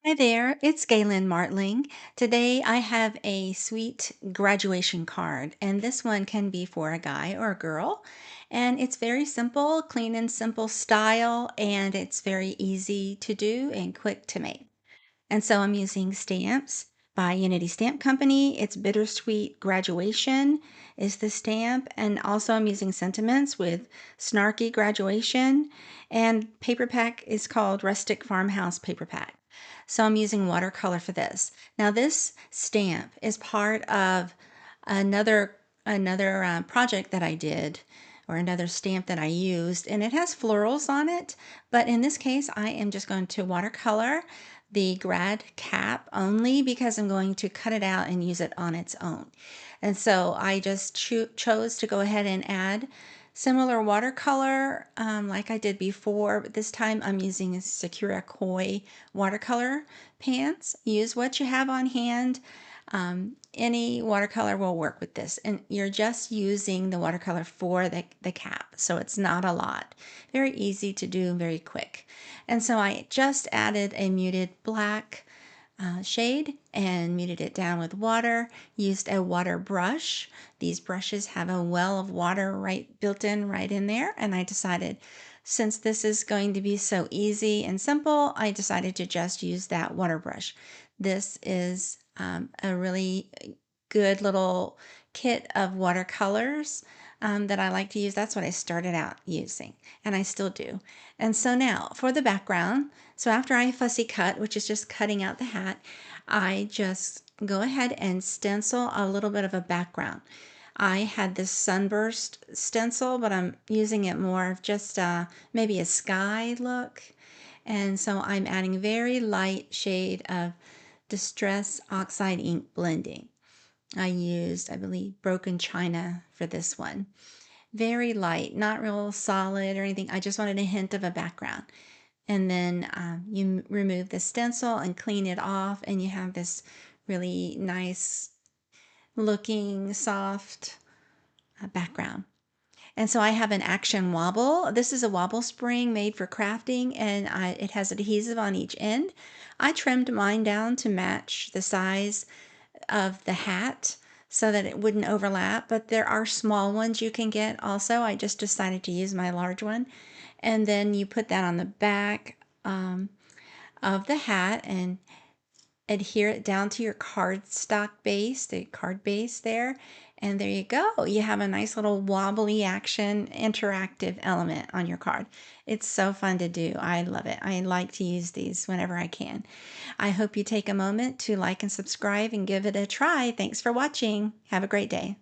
Hi there, it's Galen Martling. Today I have a sweet graduation card, and this one can be for a guy or a girl. And it's very simple, clean and simple style, and it's very easy to do and quick to make. And so I'm using stamps by Unity Stamp Company. It's Bittersweet Graduation is the stamp. And also I'm using sentiments with Snarky Graduation. And paper pack is called Rustic Farmhouse paper pack. So I'm using watercolor for this. Now this stamp is part of another project that I did, or another stamp that I used, and it has florals on it. But in this case, I am just going to watercolor the grad cap only because I'm going to cut it out and use it on its own. And so I just chose to go ahead and add similar watercolor like I did before, but this time I'm using a Sakura Koi watercolor pans. Use what you have on hand. Any watercolor will work with this, and you're just using the watercolor for the cap, so it's not a lot. Very easy to do, very quick. And so I just added a muted black shade and muted it down with water. Used a water brush. These brushes have a well of water built in right in there, and I decided, since this is going to be so easy and simple, I decided to just use that water brush. This is a really good little kit of watercolors that I like to use. That's what I started out using, and I still do. And so now for the background, so after I fussy cut, which is just cutting out the hat, I just go ahead and stencil a little bit of a background. I had this sunburst stencil, but I'm using it more of just maybe a sky look. And so I'm adding very light shade of Distress Oxide ink blending. I used, I believe, Broken China for this one. Very light, not real solid or anything. I just wanted a hint of a background. And then you remove the stencil and clean it off, and you have this really nice looking soft background. And so I have an action wobble. This is a wobble spring made for crafting, and it has adhesive on each end. I trimmed mine down to match the size of the hat so that it wouldn't overlap, but there are small ones you can get also. I just decided to use my large one. And then you put that on the back of the hat and adhere it down to your cardstock base, the card base there. And there you go. You have a nice little wobbly action interactive element on your card. It's so fun to do. I love it. I like to use these whenever I can. I hope you take a moment to like and subscribe and give it a try. Thanks for watching. Have a great day.